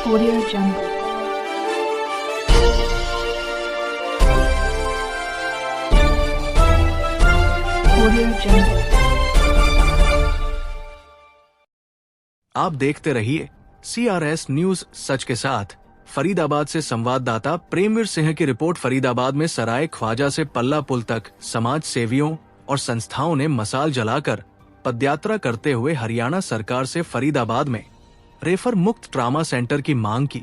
Audio Jungle. Audio Jungle. आप देखते रहिए CRS न्यूज सच के साथ। फरीदाबाद से संवाददाता प्रेमवीर सिंह की रिपोर्ट। फरीदाबाद में सराय ख्वाजा से पल्ला पुल तक समाज सेवियों और संस्थाओं ने मसाल जलाकर पदयात्रा करते हुए हरियाणा सरकार से फरीदाबाद में रेफर मुक्त ट्रामा सेंटर की मांग की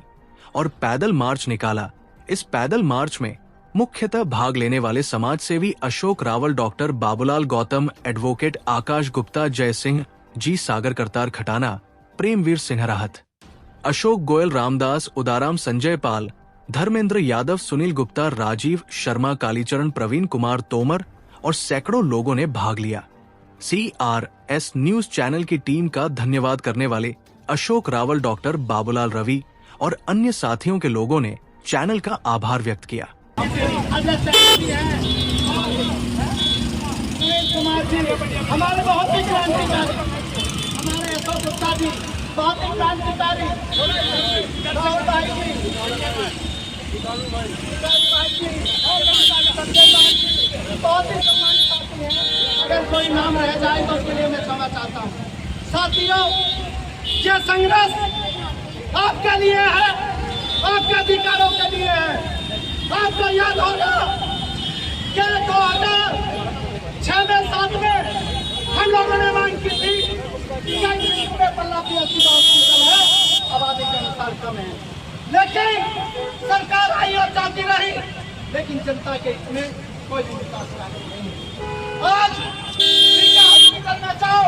और पैदल मार्च निकाला। इस पैदल मार्च में मुख्यतः भाग लेने वाले समाज सेवी अशोक रावल, डॉक्टर बाबूलाल गौतम, एडवोकेट आकाश गुप्ता, जय सिंह जी, सागर करतार खटाना, प्रेमवीर सिंह राहत, अशोक गोयल, रामदास उदाराम, संजय पाल, धर्मेंद्र यादव, सुनील गुप्ता, राजीव शर्मा, कालीचरण, प्रवीण कुमार तोमर और सैकड़ों लोगों ने भाग लिया। CRS न्यूज चैनल की टीम का धन्यवाद करने वाले अशोक रावल, डॉक्टर बाबूलाल रवि और अन्य साथियों के लोगों ने चैनल का आभार व्यक्त किया। हमारे बहुत ही क्रांतिकारी, हमारे अशोक गुप्ता जी बहुत ही क्रांतिकारी, राहुल भाई जी, बहुत ही सम्मानित साथी हैं। अगर कोई नाम रह जाए तो उसके लिए मैं क्षमा चाहता हूँ। साथियों, ये संघर्ष आपके लिए है, आपके अधिकारों के लिए है। आपको याद होगा कि 2006 में 7 में हम लोगों ने मांग की थी कि पल्ला PSC का हॉस्पिटल है, आबादी के अनुसार कम है, लेकिन सरकार आई और जाती रही, लेकिन जनता के इसमें कोई भी विकास नहीं है। आज हॉस्पिटल में जाओ,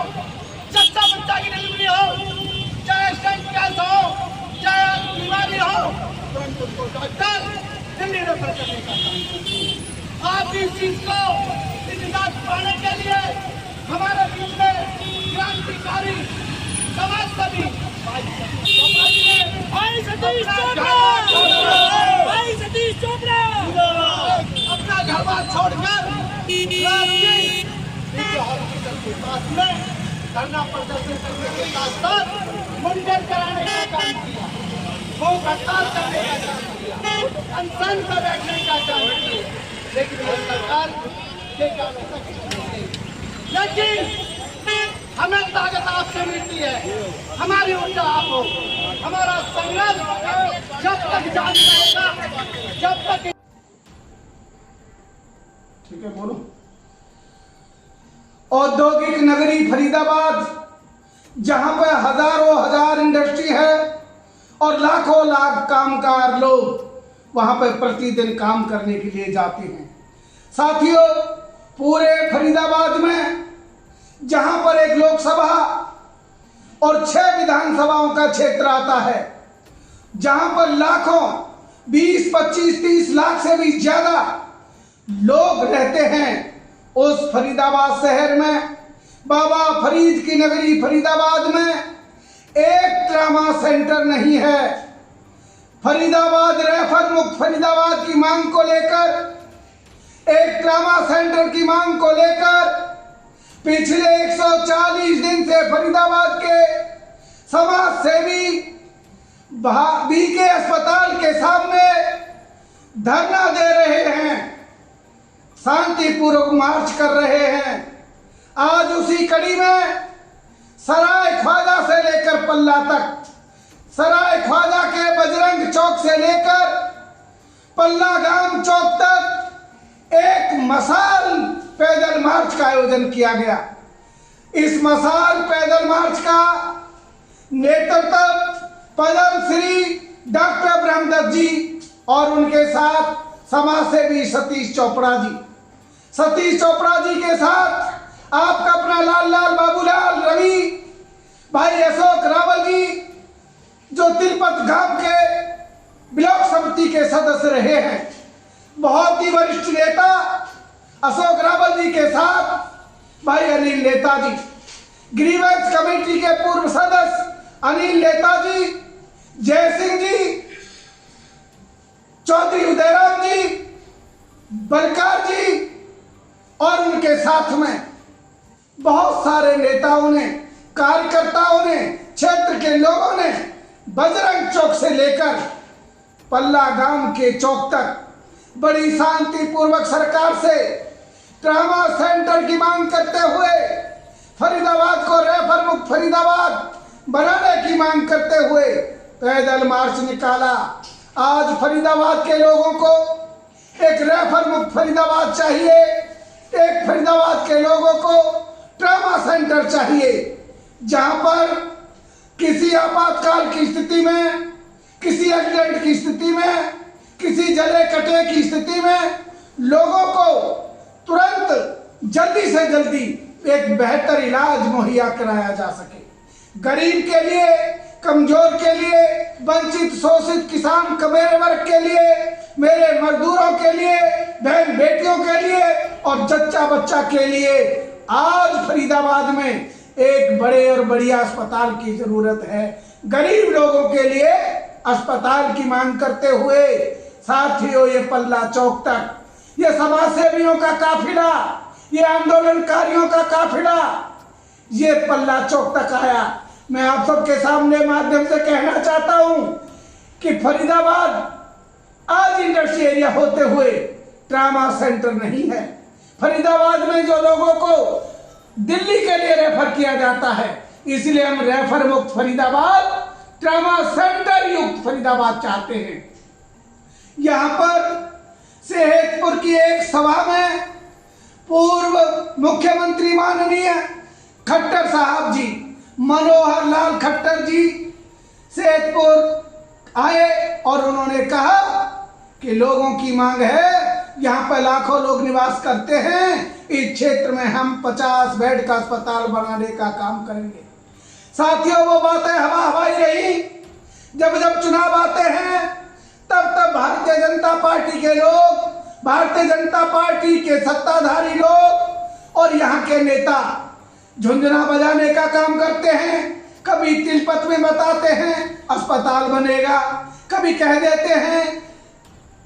जच्चा बच्चा की डिलीवरी हो, चाहे स्टेंट कैंसर हो, चाहे बीमारी हो, तुरंत उनको डॉक्टर दिल्ली रेफर करने का काम करते हैं। आप इस चीज को निजात पाने के लिए हमारे बीच में क्रांतिकारी समाज सेवी भाई सतीश चोपड़ा अपना घर बार छोड़कर हॉस्पिटल के पास में धरना प्रदर्शन करने के साथ साथ मुंडन कराने का काम किया, भूख हड़ताल करने का काम किया, अनशन पर बैठने का काम किया, लेकिन ये सरकार के काम ऐसा कुछ नहीं। लेकिन हमें ताकत आपसे मिलती है, हमारी ऊर्जा आप हो, हमारा संघर्ष जब तक जारी रहेगा, जब तक। ठीक है, बोलो। औद्योगिक नगरी फरीदाबाद, जहां पर हजारों हजार इंडस्ट्री है और लाखों लाख कामगार लोग वहां पर प्रतिदिन काम करने के लिए जाते हैं। साथियों, पूरे फरीदाबाद में जहां पर एक लोकसभा और 6 विधानसभाओं का क्षेत्र आता है, जहां पर लाखों 20, 25, 30 लाख से भी ज्यादा लोग रहते हैं, उस फरीदाबाद शहर में, बाबा फरीद की नगरी फरीदाबाद में एक ट्रामा सेंटर नहीं है। फरीदाबाद रेफर मुक्त फरीदाबाद की मांग को लेकर, एक ट्रामा सेंटर की मांग को लेकर पिछले 140 दिन से फरीदाबाद के समाज सेवी BK अस्पताल के सामने धरना दे रहे हैं, शांतिपूर्वक मार्च कर रहे हैं। आज उसी कड़ी में सराय ख्वाजा से लेकर पल्ला तक, सराय ख्वाजा के बजरंग चौक से लेकर पल्ला गांव चौक तक एक मसाल पैदल मार्च का आयोजन किया गया। इस मसाल पैदल मार्च का नेतृत्व पद्म श्री डॉक्टर ब्रह्मदत्त जी और उनके साथ समाज सेवी सतीश चोपड़ा जी, सतीश चोपड़ा जी के साथ आपका अपना लाल बाबूलाल रवि, भाई अशोक रावल जी, जो तिलपत गांव के ब्लॉक समिति के सदस्य रहे हैं, बहुत ही वरिष्ठ नेता अशोक रावल जी के साथ भाई अनिल नेताजी, ग्रीवेंस कमेटी के पूर्व सदस्य अनिल नेताजी, जय सिंह जी, चौधरी उदयराम जी, बलकार जी और उनके साथ में बहुत सारे नेताओं ने, कार्यकर्ताओं ने, क्षेत्र के लोगों ने बजरंग चौक से से लेकर पल्ला गांव के चौक तक बड़ी शांतिपूर्वक सरकार से ट्रामा सेंटर की मांग करते हुए फरीदाबाद को रेफर मुक्त फरीदाबाद बनाने की मांग करते हुए पैदल मार्च निकाला। आज फरीदाबाद के लोगों को एक रेफर मुक्त फरीदाबाद चाहिए, एक फरीदाबाद के लोगों को ट्रामा सेंटर चाहिए, जहां पर किसी आपातकाल की स्थिति में, किसी एक्सीडेंट की स्थिति में, किसी जले कटे की स्थिति में लोगों को तुरंत जल्दी से जल्दी एक बेहतर इलाज मुहैया कराया जा सके। गरीब के लिए, कमजोर के लिए, वंचित शोषित किसान कमेरे वर्ग के लिए, मेरे मजदूरों के लिए, बहन बेटियों के लिए और जच्चा बच्चा के लिए आज फरीदाबाद में एक बड़े और बढ़िया अस्पताल की जरूरत है। गरीब लोगों के लिए अस्पताल की मांग करते हुए साथियों ये पल्ला चौक तक ये समाज सेवियों का काफिला, ये आंदोलनकारियों का काफिला ये पल्ला चौक तक आया। मैं आप सबके सामने माध्यम से कहना चाहता हूं कि फरीदाबाद आज इंडस्ट्री एरिया होते हुए ट्रामा सेंटर नहीं है। फरीदाबाद में जो लोगों को दिल्ली के लिए रेफर किया जाता है, इसलिए हम रेफर मुक्त फरीदाबाद, ट्रामा सेंटर युक्त फरीदाबाद चाहते हैं। यहां पर सेहतपुर की एक सभा में पूर्व मुख्यमंत्री माननीय खट्टर साहब जी, मनोहर लाल खट्टर जी सेहतपुर आए और उन्होंने कहा कि लोगों की मांग है, यहाँ पर लाखों लोग निवास करते हैं, इस क्षेत्र में हम 50 बेड का अस्पताल बनाने का काम करेंगे। साथियों वो बातें हवा हवाई रही। जब जब चुनाव आते हैं तब तब भारतीय जनता पार्टी के लोग, भारतीय जनता पार्टी के सत्ताधारी लोग और यहाँ के नेता झुंझुना बजाने का काम करते हैं। कभी तिलपत में बताते हैं अस्पताल बनेगा, कभी कह देते हैं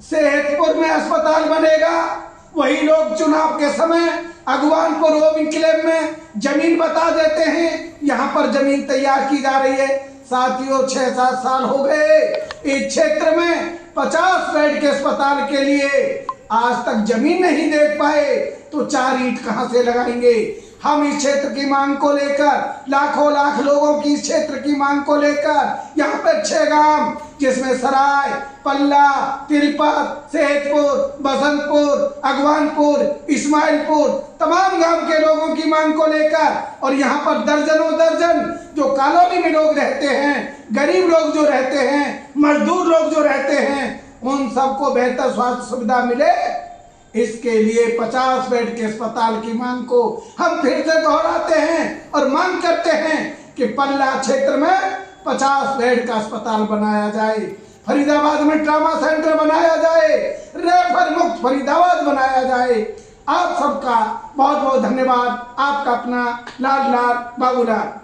सेहतपुर में अस्पताल बनेगा। वही लोग चुनाव के समय अगवानपुर होम इनक्लेव में जमीन बता देते हैं, यहाँ पर जमीन तैयार की जा रही है। साथियों 6-7 साल हो गए इस क्षेत्र में 50 बेड के अस्पताल के लिए आज तक जमीन नहीं देख पाए, तो 4 ईंट कहां से लगाएंगे। हम इस क्षेत्र की मांग को लेकर, लाखों लाख लोगों की इस क्षेत्र की मांग को लेकर यहाँ पर 6 गांव जिसमें सराय, पल्ला, तिलपत, सेहतपुर, बसंतपुर, अगवानपुर, इस्माइलपुर, तमाम गांव के लोगों की मांग को लेकर और यहाँ पर दर्जनों दर्जन जो कॉलोनी में लोग रहते हैं, गरीब लोग जो रहते हैं, मजदूर लोग जो रहते हैं, उन सबको बेहतर स्वास्थ्य सुविधा मिले, इसके लिए 50 बेड के अस्पताल की मांग को हम फिर से दोहराते हैं और मांग करते हैं कि पल्ला क्षेत्र में 50 बेड का अस्पताल बनाया जाए, फरीदाबाद में ट्रामा सेंटर बनाया जाए, रेफर मुक्त फरीदाबाद बनाया जाए। आप सबका बहुत बहुत धन्यवाद। आपका अपना लाल बाबूलाल।